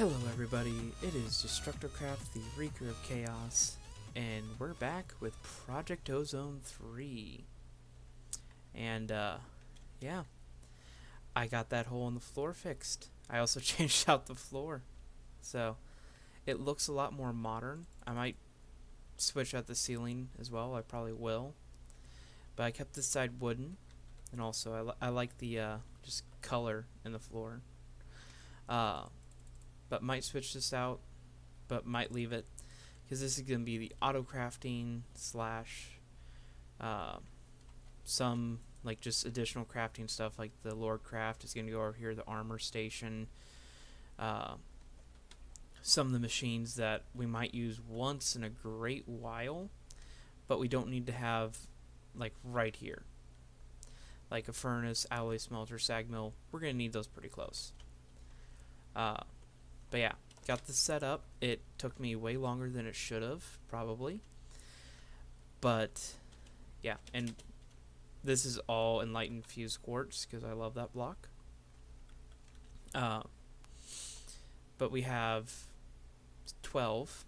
Hello everybody, it is Craft, the Wreaker of Chaos, and we're back with Project Ozone 3. And, yeah, I got that hole in the floor fixed. I also changed out the floor, so it looks a lot more modern. I might switch out the ceiling as well, I probably will. But I kept this side wooden, and also I like the, just color in the floor. But might switch this out, but might leave it, because this is going to be the auto crafting slash some like just additional crafting stuff, like the Lord Craft is going to go over here, the armor station, some of the machines that we might use once in a great while, but we don't need to have like right here, like a furnace, alloy smelter, sag mill. We're going to need those pretty close. But yeah, got this set up. It took me way longer than it should have, probably. But yeah, and this is all enlightened fused quartz because I love that block. But we have 12.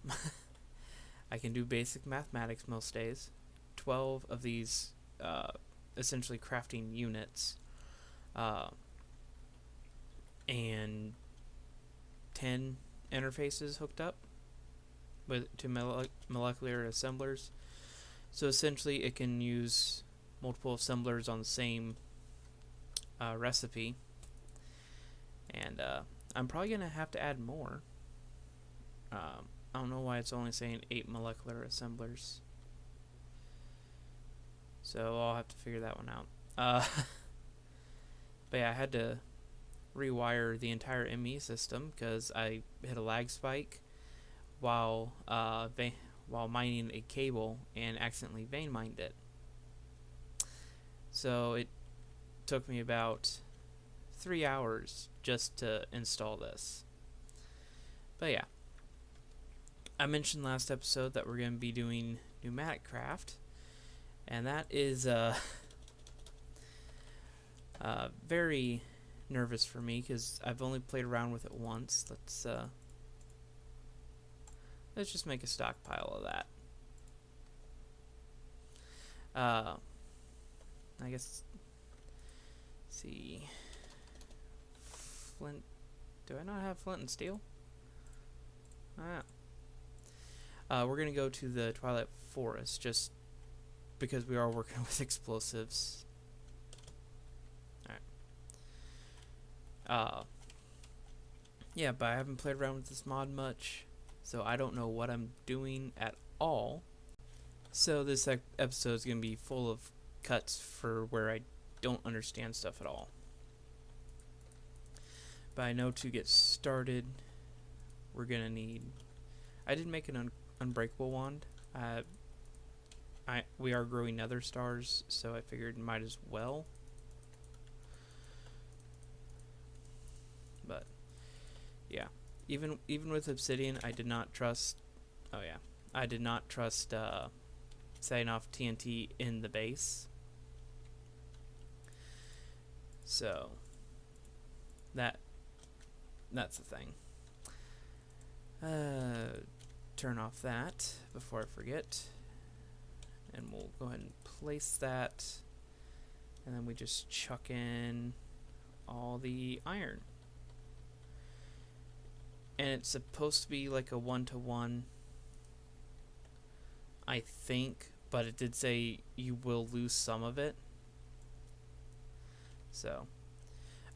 I can do basic mathematics most days. 12 of these essentially crafting units. And 10 interfaces hooked up to molecular assemblers. So essentially it can use multiple assemblers on the same recipe. And I'm probably going to have to add more. I don't know why it's only saying 8 molecular assemblers. So I'll have to figure that one out. But yeah, I had to rewire the entire ME system because I hit a lag spike while mining a cable and accidentally vein mined it. So it took me about 3 hours just to install this. But yeah, I mentioned last episode that we're going to be doing Pneumatic Craft, and that is very nervous for me because I've only played around with it once. Let's just make a stockpile of that. I guess, let's see, flint. Do I not have flint and steel? We're gonna go to the Twilight Forest just because we are working with explosives. Yeah, but I haven't played around with this mod much, so I don't know what I'm doing at all. So this episode is going to be full of cuts for where I don't understand stuff at all. But I know to get started, we're going to need... I did make an unbreakable wand. We are growing nether stars, so I figured might as well. But yeah, even with obsidian, I did not trust. Oh yeah, I did not trust setting off TNT in the base. So that's the thing. Turn off that before I forget, and we'll go ahead and place that, and then we just chuck in all the iron. And it's supposed to be like a 1-to-1, I think, but it did say you will lose some of it. So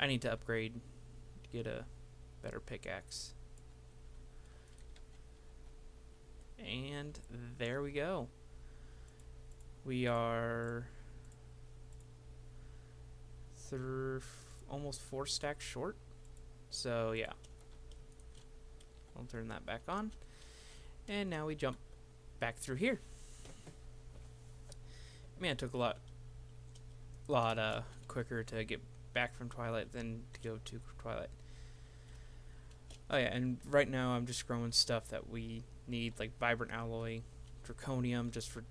I need to upgrade to get a better pickaxe. And there we go. We are almost 4 stacks short. So yeah. I'll turn that back on, and now we jump back through here. Man, it took a lot quicker to get back from Twilight than to go to Twilight. Oh yeah, and right now I'm just growing stuff that we need, like vibrant alloy, draconium just for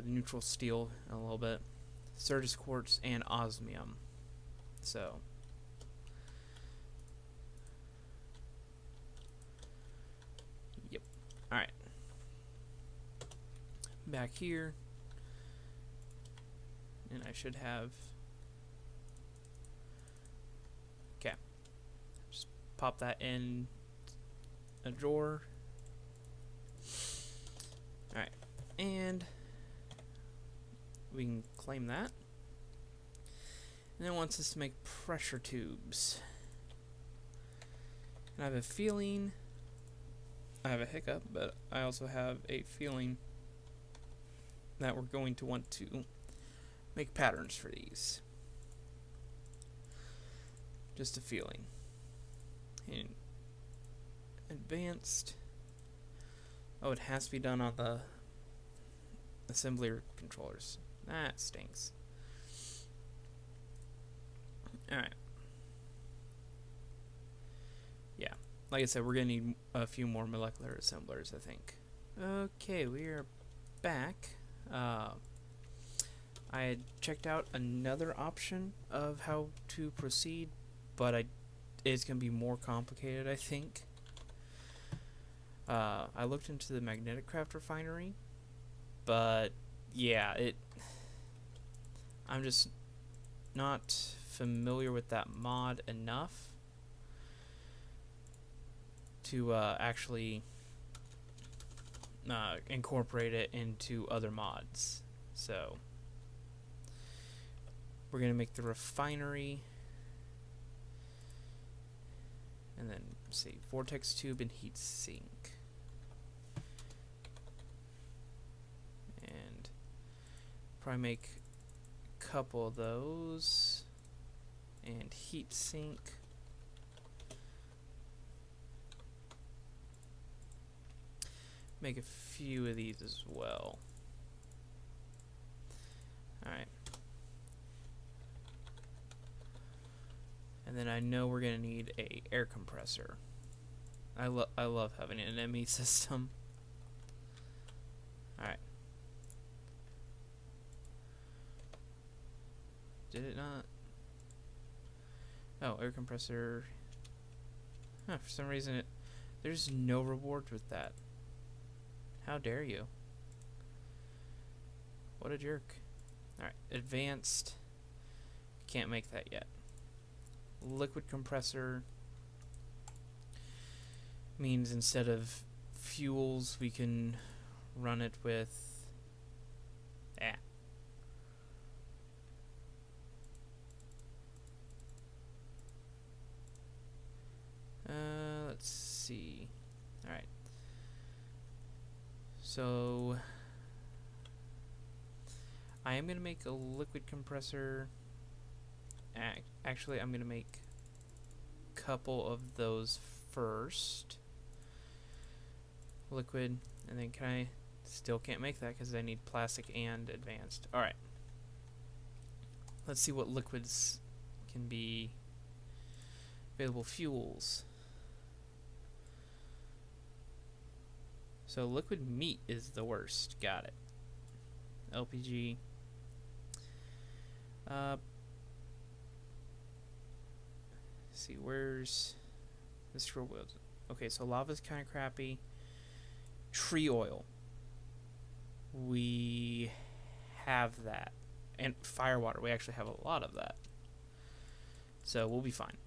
neutral steel a little bit, Certus quartz, and osmium. So Alright. Back here. And I should have... Okay. Just pop that in a drawer. Alright. And we can claim that. And it wants us to make pressure tubes. And I have a feeling... I have a hiccup, but I also have a feeling that we're going to want to make patterns for these. Just a feeling. And advanced. Oh, it has to be done on the assembly controllers. That stinks. Alright. Yeah. Like I said, we're going to need a few more molecular assemblers, I think. Okay, we are back. I had checked out another option of how to proceed, but it's going to be more complicated, I think. I looked into the Magnetic Craft refinery, but yeah, I'm just not familiar with that mod enough to actually incorporate it into other mods. So we're going to make the refinery, and then see vortex tube and heat sink, and probably make a couple of those, and heat sink. Make a few of these as well. Alright. And then I know we're going to need a air compressor. I love having an ME system. Alright. Did it not? Oh, air compressor. Huh, for some reason there's no reward with that. How dare you? What a jerk. Alright, advanced. Can't make that yet. Liquid compressor means instead of fuels we can run it with let's see. Alright. So I am going to make a liquid compressor. Actually, I'm going to make a couple of those first. Liquid, and then still can't make that because I need plastic and advanced. Alright. Let's see what liquids can be available. Fuels. So liquid meat is the worst. Got it. LPG. See, where's this for wheels? Okay, so lava's kind of crappy. Tree oil. We have that. And firewater. We actually have a lot of that. So we'll be fine.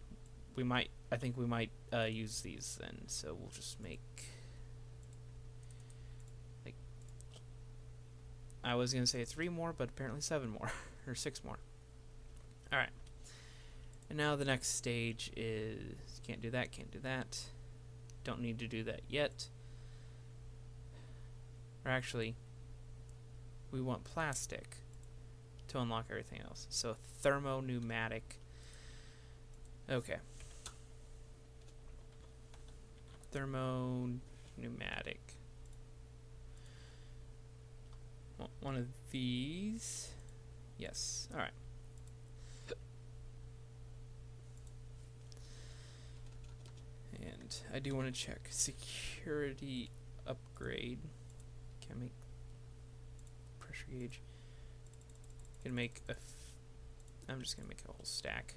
I think we might use these then. So we'll just make... I was going to say 3 more, but apparently 7 more. Or 6 more. Alright. And now the next stage is... Can't do that, can't do that. Don't need to do that yet. Or actually, we want plastic to unlock everything else. So pneumatic. Okay. Pneumatic. One of these. Yes. Alright. And I do want to check security upgrade. Can I make pressure gauge? Can make I'm just gonna make a whole stack.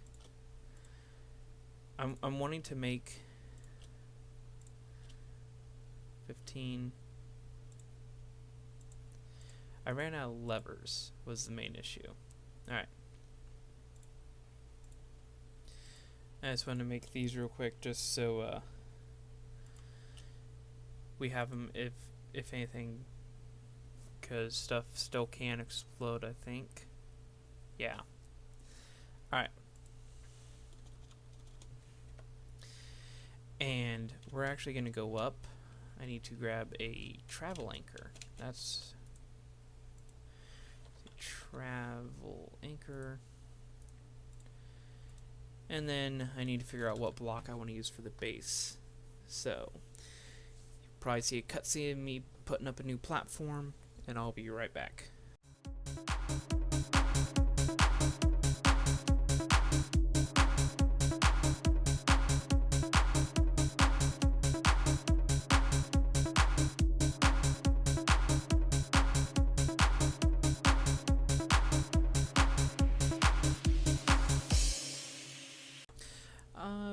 I'm wanting to make 15. I ran out of levers was the main issue. Alright. I just wanted to make these real quick just so we have them if anything, because stuff still can explode, I think. Yeah. Alright. And we're actually going to go up. I need to grab a travel anchor. That's a travel anchor. And then I need to figure out what block I want to use for the base. So, you'll probably see a cutscene of me putting up a new platform, and I'll be right back.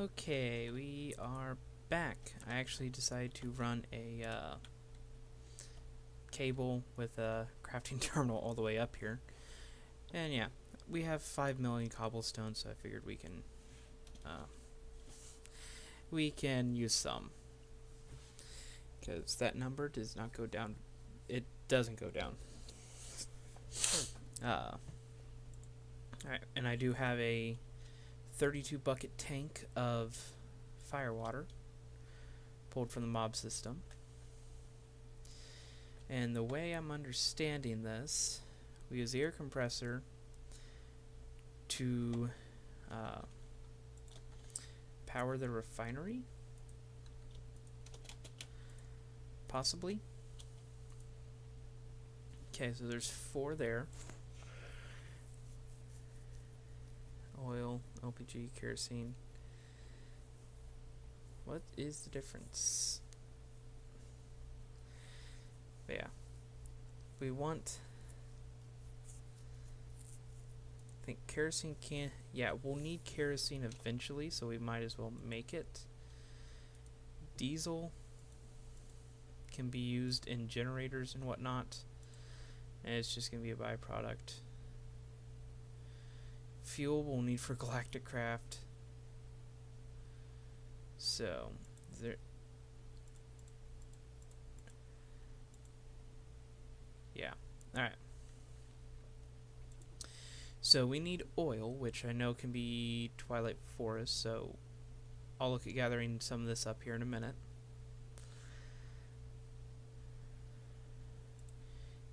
Okay, we are back. I actually decided to run a cable with a crafting terminal all the way up here. And yeah, we have 5 million cobblestone, so I figured we can use some. Because that number does not go down. It doesn't go down. Alright, and I do have a 32 bucket tank of fire water pulled from the mob system. And the way I'm understanding this, we use the air compressor to power the refinery, possibly. Okay, so there's 4 there. Oil, LPG, kerosene. What is the difference? But yeah, we want, I think kerosene can, yeah, we'll need kerosene eventually, so we might as well make it. Diesel can be used in generators and whatnot, and it's just going to be a byproduct. Fuel we'll need for Galactic Craft. So, there. Yeah, alright. So we need oil, which I know can be Twilight Forest, so I'll look at gathering some of this up here in a minute.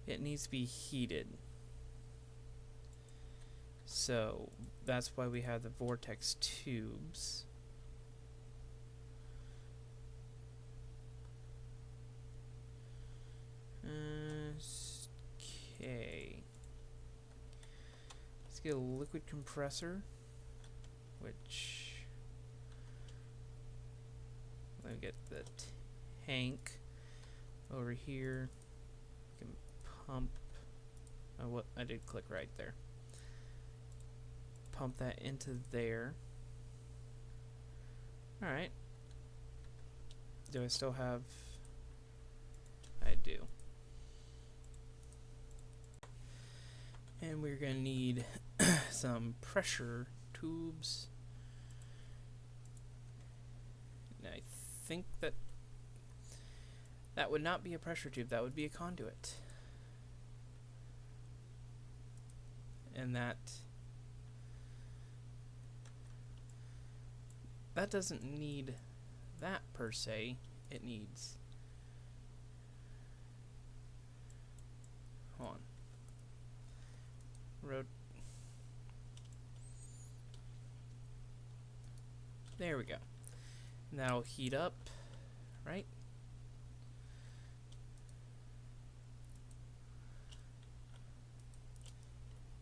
It needs to be heated. So that's why we have the vortex tubes. Okay. Let's get a liquid compressor, which, let me get the tank over here. We can pump. Oh, what I did click right there. Pump that into there. Alright. Do I still have? I do. And we're going to need some pressure tubes. And I think that would not be a pressure tube, that would be a conduit. And that doesn't need that per se. It needs, hold on, there we go. And that'll heat up, right?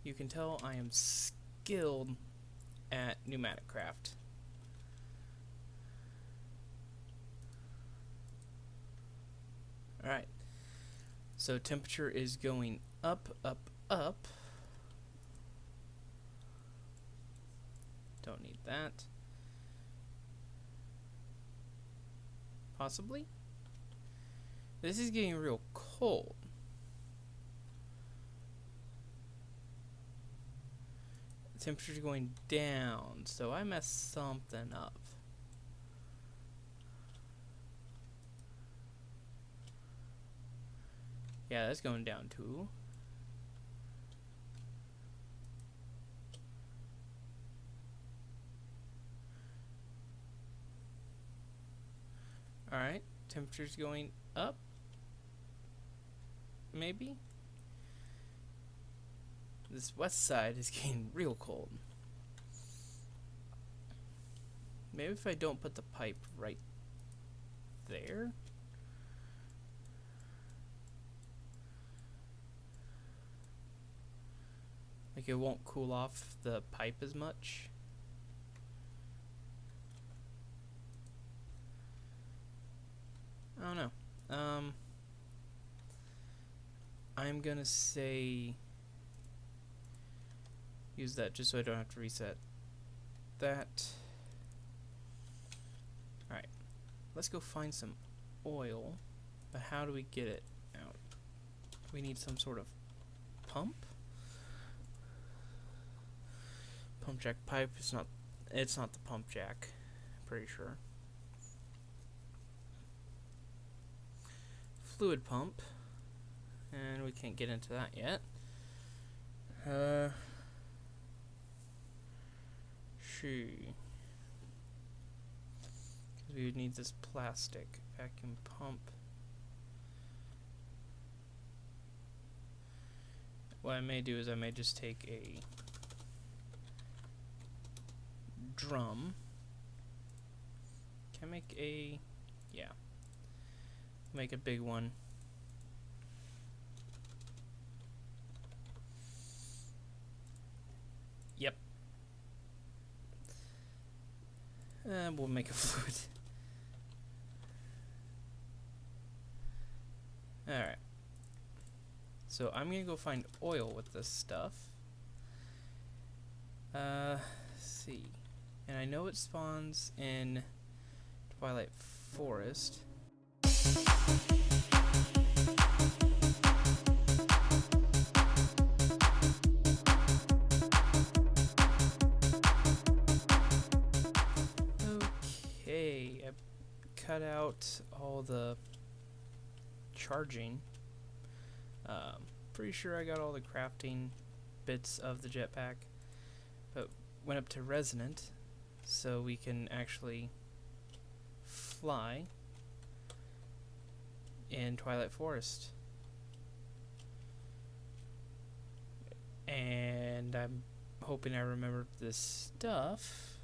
You can tell I am skilled at Pneumatic Craft. Alright, so temperature is going up, up, up. Don't need that. This is getting real cold. The temperature's going down, so I messed something up. Yeah, that's going down too. Alright, temperature's going up. Maybe? This west side is getting real cold. Maybe if I don't put the pipe right there? Like it won't cool off the pipe as much. I don't know. I'm gonna say use that just so I don't have to reset that. Alright, let's go find some oil, but how do we get it out? We need some sort of pump? Pump jack pipe, it's not the pump jack, I'm pretty sure. Fluid pump, and we can't get into that yet. We would need this plastic vacuum pump. What I may do is I may just take a drum. Can I make a... yeah. Make a big one. Yep. We'll make a fluid. Alright. So I'm gonna go find oil with this stuff. Let's see. And I know it spawns in Twilight Forest. Okay, I cut out all the charging. Pretty sure I got all the crafting bits of the jetpack, but went up to resonant so we can actually fly in Twilight Forest. And I'm hoping I remember this stuff.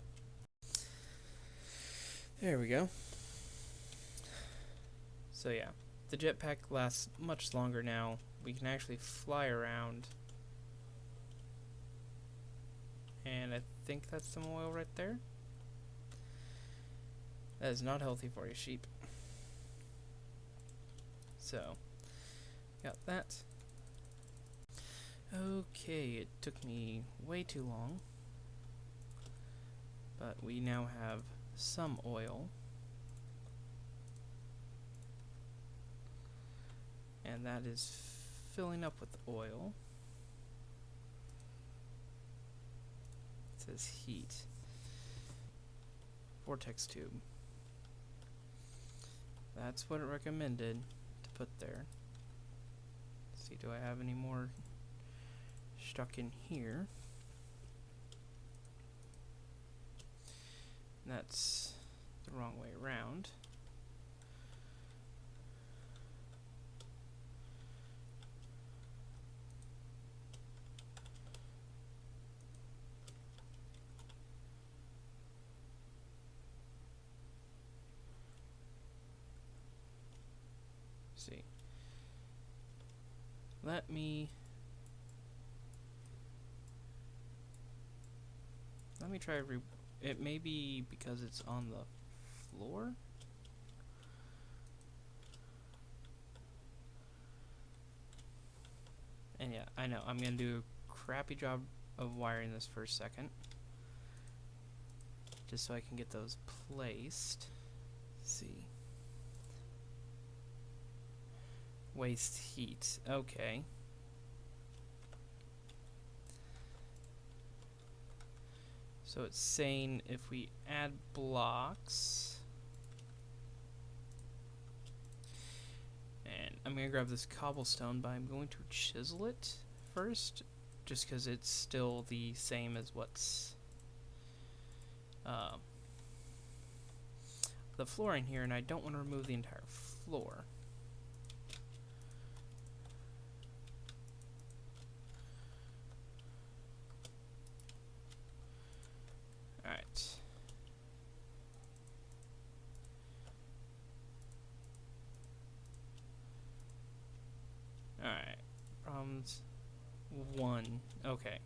There we go. So yeah, the jetpack lasts much longer now. We can actually fly around. And I think that's some oil right there. That is not healthy for you, sheep. So, got that. Okay, it took me way too long. But we now have some oil. And that is filling up with oil. It says heat. Vortex tube. That's what it recommended to put there. Let's see, do I have any more stuck in here? That's the wrong way around. See. Let me try it may be because it's on the floor. And yeah, I know I'm gonna do a crappy job of wiring this for a second, just so I can get those placed. Let's see. Waste heat. Okay. So it's saying if we add blocks, and I'm going to grab this cobblestone, but I'm going to chisel it first, just because it's still the same as what's the flooring here, and I don't want to remove the entire floor. Alright. Alright. Problems 1. Okay.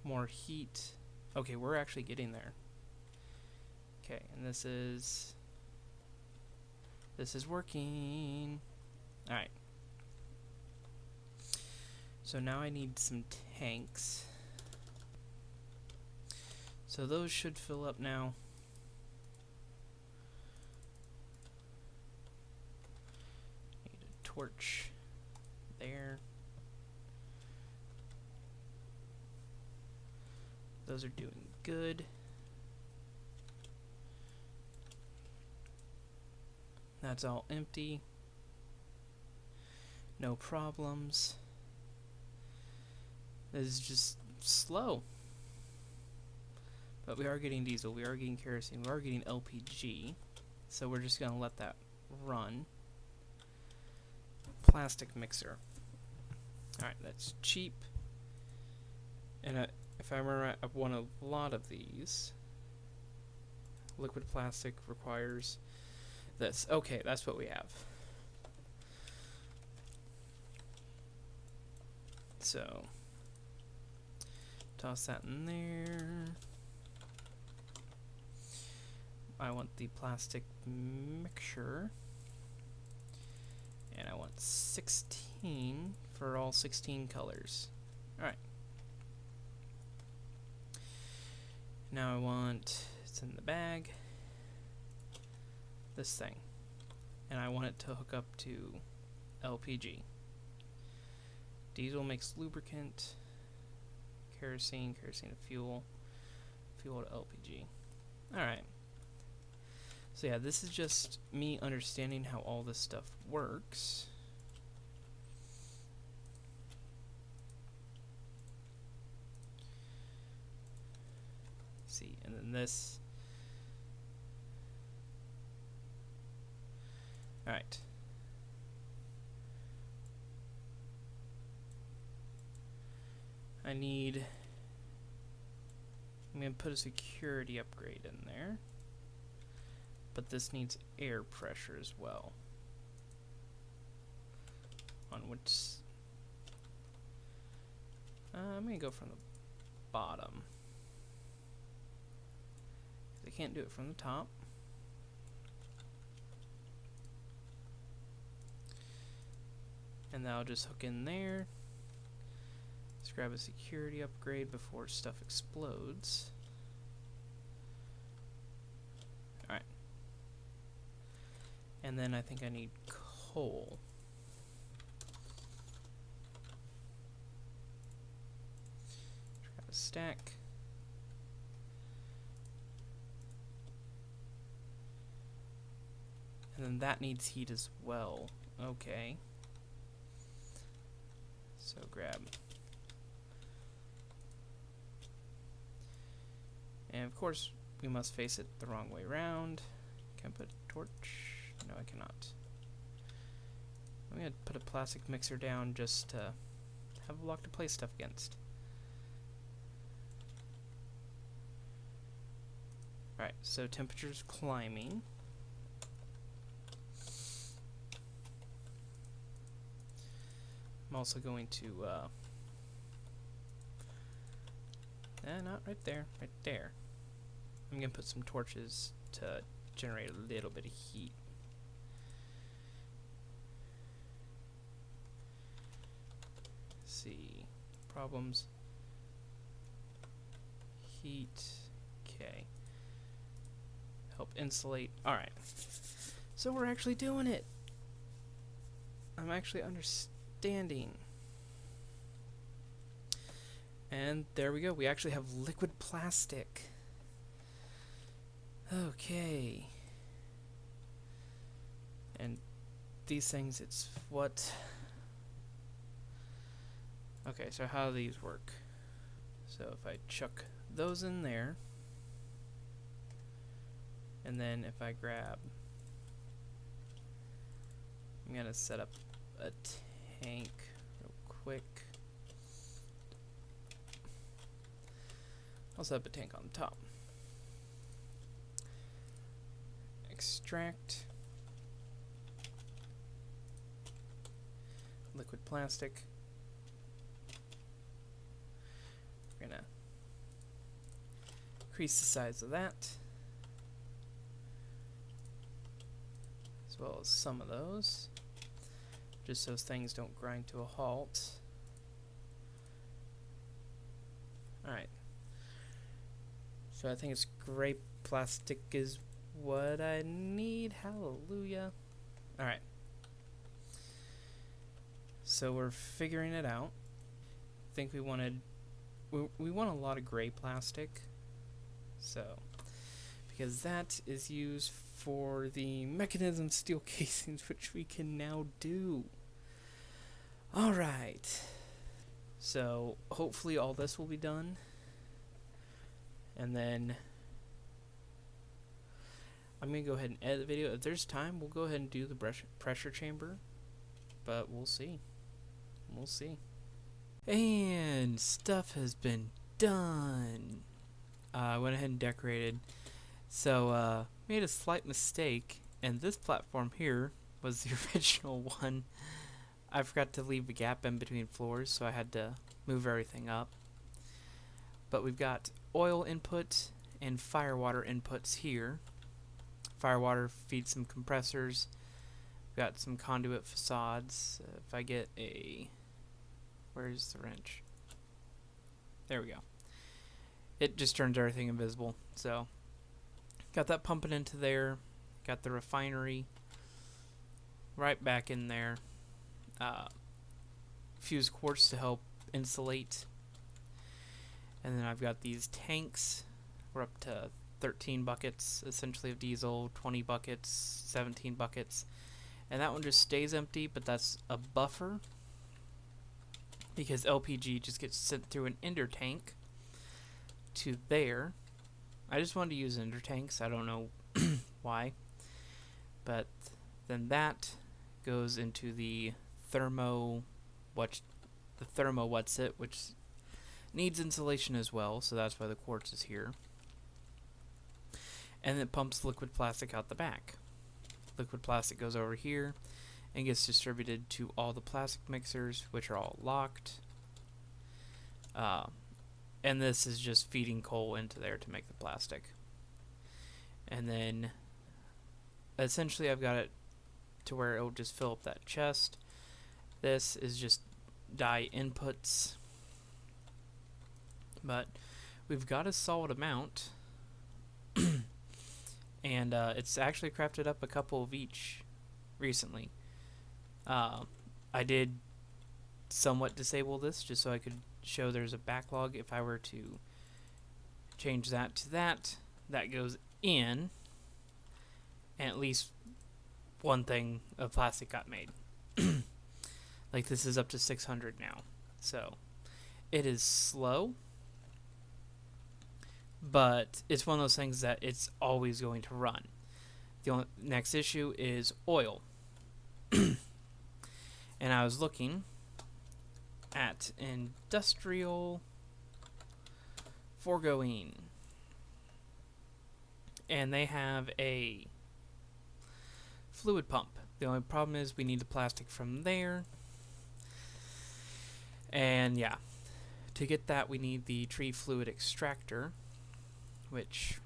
More heat. Okay, we're actually getting there. Okay, and this is working. Alright. So now I need some tanks. So those should fill up now. Need a torch there. Those are doing good. That's all empty. No problems. This is just slow. But we are getting diesel, we are getting kerosene, we are getting LPG. So we're just going to let that run. Plastic mixer. Alright, that's cheap. And if I remember right, I've won a lot of these. Liquid plastic requires this. Okay, that's what we have. So, toss that in there. I want the plastic mixture. And I want 16 for all 16 colors. Alright. Now I want, it's in the bag, this thing. And I want it to hook up to LPG. Diesel makes lubricant, kerosene to fuel, fuel to LPG. Alright. So yeah, this is just me understanding how all this stuff works. See, and then this. Alright. I'm going to put a security upgrade in there. But this needs air pressure as well. On which... I'm going to go from the bottom. I can't do it from the top. And that'll just hook in there. Let's grab a security upgrade before stuff explodes. Alright. And then I think I need coal. Grab a stack. And then that needs heat as well. Okay. So grab. And of course, we must face it the wrong way around. Can I put a torch? No, I cannot. I'm going to put a plastic mixer down just to have a block to place stuff against. Alright, so temperature's climbing. I'm also going to, not right there, right there. I'm going to put some torches to generate a little bit of heat. Let's see, problems, heat, okay. help insulate. Alright. So we're actually doing it. I'm actually understanding. And there we go. We actually have liquid plastic. Okay. And these things, it's what... Okay, so how do these work? So if I chuck those in there, and then if I grab... I'm going to set up a tank real quick. I'll set up a tank on the top. Extract. Liquid plastic. We're going to increase the size of that, as well as some of those, just so things don't grind to a halt. Alright. So I think it's gray plastic is what I need. Hallelujah. Alright. So we're figuring it out. I think we wanted... We want a lot of gray plastic. So... because that is used for the mechanism steel casings, which we can now do. Alright. So, hopefully all this will be done. And then I'm going to go ahead and edit the video. If there's time, we'll go ahead and do the pressure chamber. But we'll see. We'll see. And stuff has been done. I went ahead and decorated. So, made a slight mistake. And this platform here was the original one. I forgot to leave a gap in between floors, so I had to move everything up. But we've got oil input and firewater inputs here. Firewater feeds some compressors. We've got some conduit facades. If I get a... Where's the wrench? There we go. It just turns everything invisible. So, got that pumping into there. Got the refinery right back in there. Fused quartz to help insulate. And then I've got these tanks. We're up to 13 buckets, essentially, of diesel, 20 buckets, 17 buckets. And that one just stays empty, but that's a buffer, because LPG just gets sent through an ender tank to there. I just wanted to use ender tanks. I don't know why. But then that goes into the thermo what's it, which needs insulation as well, so that's why the quartz is here. And it pumps liquid plastic out the back. Liquid plastic goes over here and gets distributed to all the plastic mixers, which are all locked. And this is just feeding coal into there to make the plastic. And then essentially I've got it to where it will just fill up that chest. This is just die inputs. But we've got a solid amount. And it's actually crafted up a couple of each recently. I did somewhat disable this just so I could show there's a backlog. If I were to change that to that, that goes in, and at least one thing of plastic got made. Like, this is up to 600 now. So it is slow, but it's one of those things that it's always going to run. The only next issue is oil. And I was looking at Industrial Foregoing, and they have a fluid pump. The only problem is we need the plastic from there. And yeah, to get that we need the tree fluid extractor, which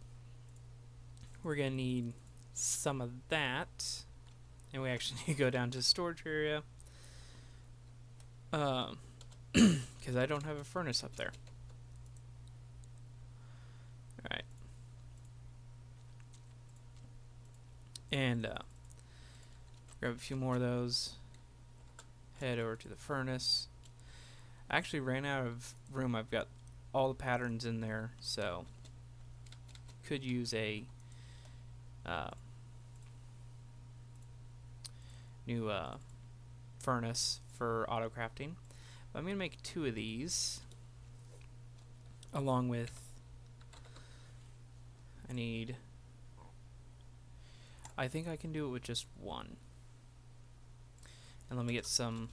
we're going to need some of that. And we actually need to go down to the storage area, because I don't have a furnace up there. Alright. And grab a few more of those. Head over to the furnace. I actually ran out of room. I've got all the patterns in there, so could use a new furnace for auto crafting. But I'm gonna make 2 of these, along with I think I can do it with just 1. And let me get some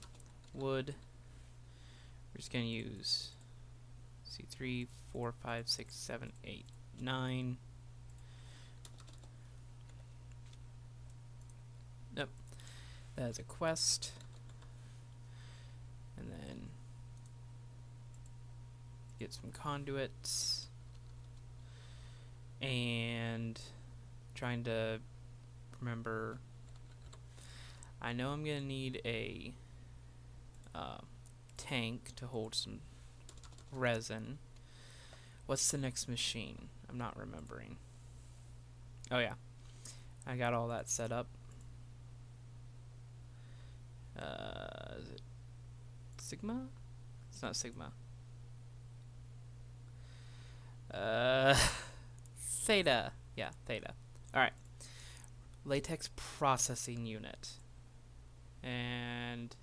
wood. We're just gonna use, see, 3, 4, 5, 6, 7, 8, 9. Nope, that's a quest. And then get some conduits. And trying to remember, I know I'm gonna need a tank to hold some resin. What's the next machine? I'm not remembering. Oh yeah, I got all that set up. Is it Sigma? It's not Sigma. Theta. Yeah, Theta. Alright. Latex Processing Unit. And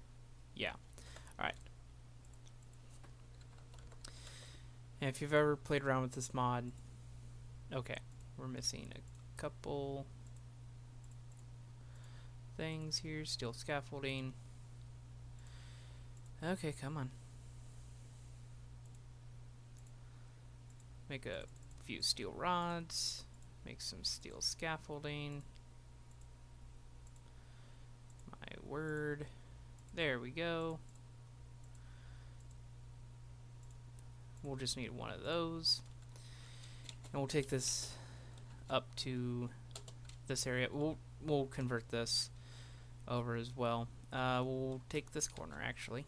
yeah. Alright. And if you've ever played around with this mod, okay, we're missing a couple things here. Steel scaffolding. Okay, come on. Make a few steel rods. Make some steel scaffolding. My word. There we go. We'll just need 1 of those. And we'll take this up to this area. We'll convert this over as well. We'll take this corner, actually.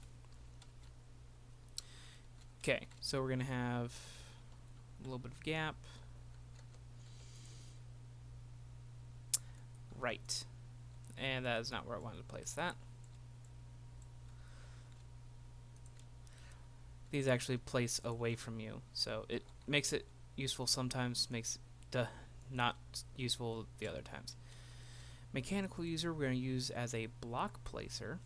Okay, so we're going to have a little bit of gap. Right. And that is not where I wanted to place that. These actually place away from you, so it makes it useful sometimes, makes it not useful the other times. Mechanical user we're going to use as a block placer.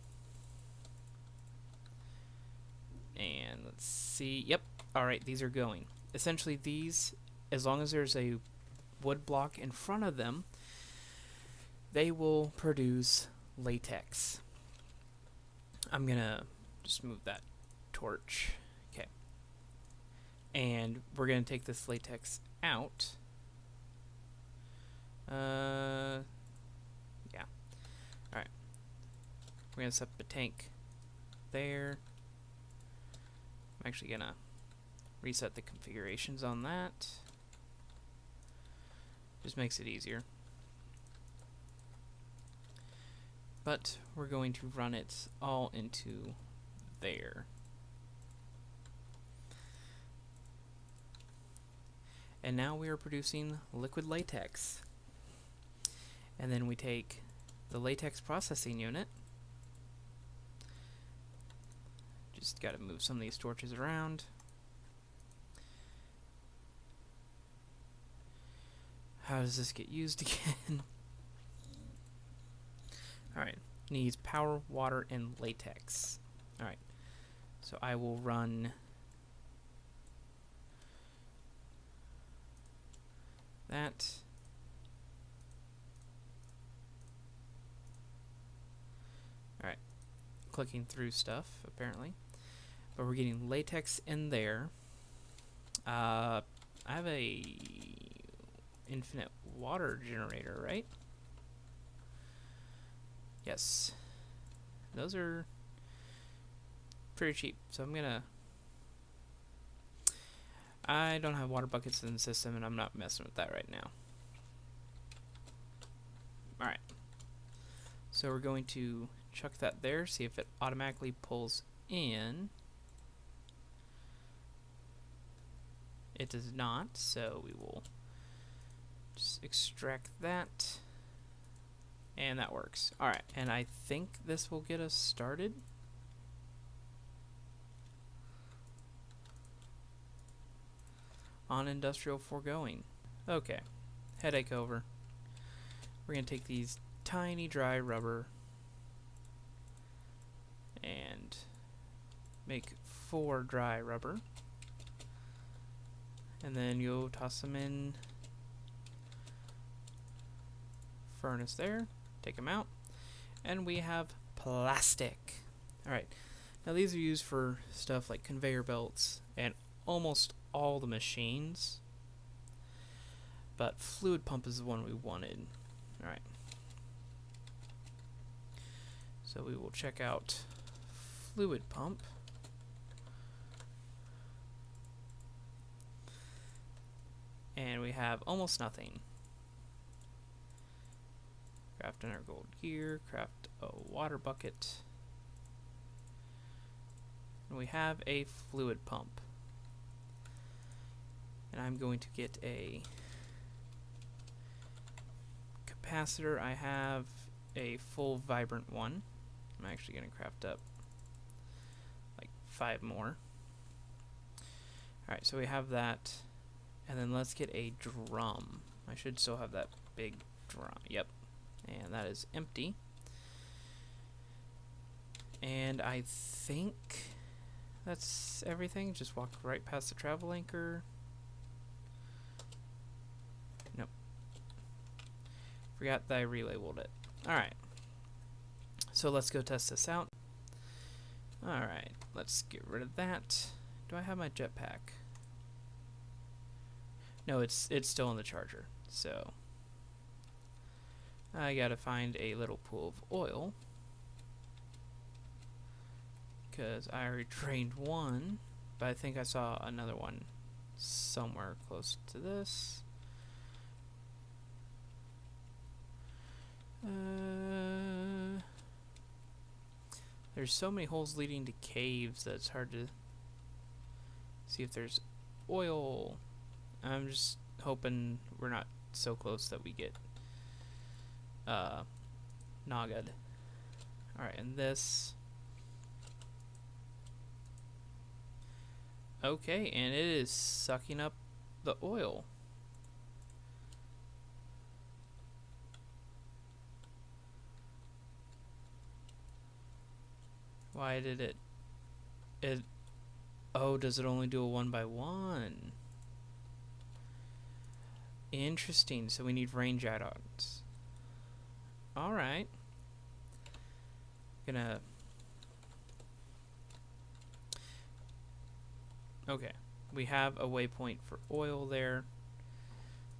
And let's see, yep, alright, these are going. Essentially these, as long as there's a wood block in front of them, they will produce latex. I'm gonna just move that torch. Okay. And we're gonna take this latex out. Yeah. Alright. We're gonna set up a tank there. I'm actually gonna reset the configurations on that. Just makes it easier. But we're going to run it all into there. And now we are producing liquid latex. And then we take the latex processing unit. Just got to move some of these torches around. How does this get used again? Alright, needs power, water, and latex. Alright, so I will run that. Alright, clicking through stuff, apparently. But we're getting latex in there. I have a infinite water generator, right? Yes. Those are pretty cheap, so I'm gonna... I don't have water buckets in the system, and I'm not messing with that right now. Alright. So we're going to chuck that there, see if it automatically pulls in. It does not, so we will just extract that. And that works. Alright, and I think this will get us started. On Industrial Foregoing. Okay, headache over. We're going to take these tiny dry rubber and make 4 dry rubber. And then you'll toss them in furnace there, take them out, and we have plastic. Alright, now these are used for stuff like conveyor belts and almost all the machines, but fluid pump is the one we wanted. Alright, so we will check out fluid pump. And we have almost nothing. Craft inner gold gear, craft a water bucket. And we have a fluid pump. And I'm going to get a capacitor. I have a full vibrant one. I'm actually going to craft up like 5 more. Alright, so we have that. And then let's get a drum. I should still have that big drum. Yep. And that is empty. And I think that's everything. Just walk right past the travel anchor. Nope. Forgot that I relabeled it. Alright. So let's go test this out. Alright. Let's get rid of that. Do I have my jetpack? No, it's still in the charger. So I gotta find a little pool of oil, because I already drained one, but I think I saw another one somewhere close to this. There's so many holes leading to caves that it's hard to see if there's oil. I'm just hoping we're not so close that we get nogged. Alright, and this. Okay, and it is sucking up the oil. Why did it... Oh, does it only do a 1 by 1? Interesting, so we need range add-ons. Alright. Gonna... Okay, we have a waypoint for oil there.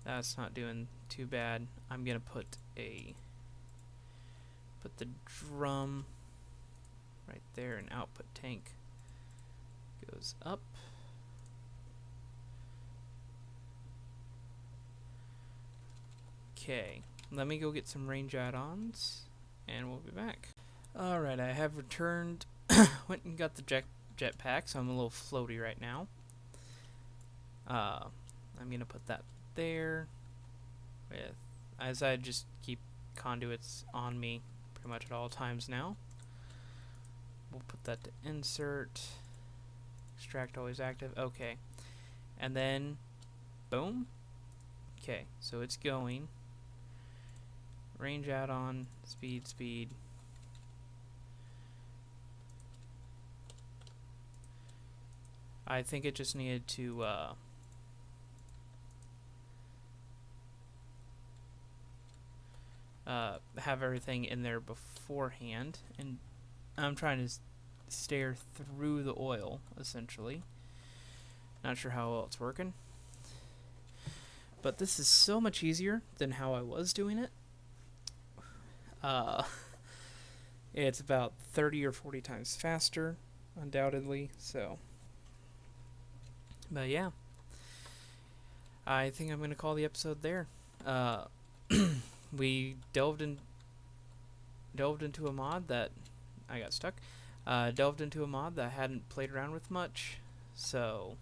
That's not doing too bad. I'm gonna put the drum right there, and output tank goes up. Okay, let me go get some range add-ons, and we'll be back. Alright, I have returned, went and got the jetpack, so I'm a little floaty right now. I'm gonna put that there, as I just keep conduits on me pretty much at all times now. We'll put that to insert, extract always active, okay. And then, boom. Okay, so it's going. Range add-on, speed. I think it just needed to have everything in there beforehand, and I'm trying to stare through the oil, essentially. Not sure how well it's working, but this is so much easier than how I was doing it. It's about 30 or 40 times faster, undoubtedly, so. But yeah, I think I'm going to call the episode there. We delved into a mod that I got stuck. Delved into a mod that I hadn't played around with much, so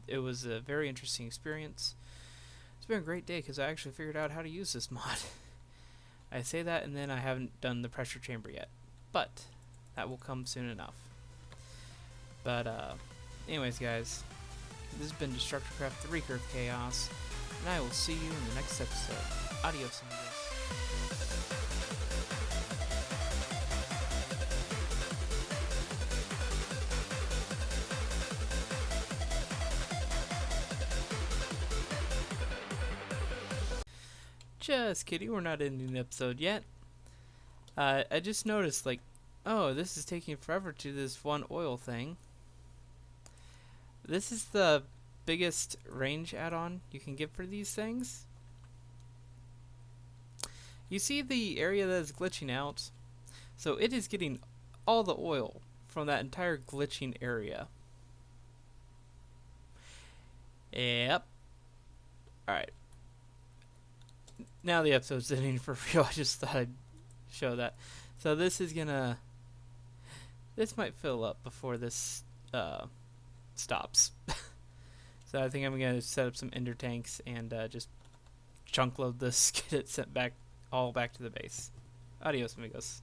it was a very interesting experience. It's been a great day because I actually figured out how to use this mod. I say that and then I haven't done the pressure chamber yet, but that will come soon enough. But anyways guys, this has been Destructorcraft, the Reeker of Chaos, and I will see you in the next episode. Adios, amigos. Just kidding, we're not ending the episode yet. I just noticed, like, oh, this is taking forever to do this one oil thing. This is the biggest range add-on you can get for these things. You see the area that is glitching out? So it is getting all the oil from that entire glitching area. Yep. Alright. Now the episode's ending for real. I just thought I'd show that. So this is gonna... This might fill up before this stops. So I think I'm gonna set up some ender tanks and just chunk load this, get it sent back all back to the base. Adios, amigos.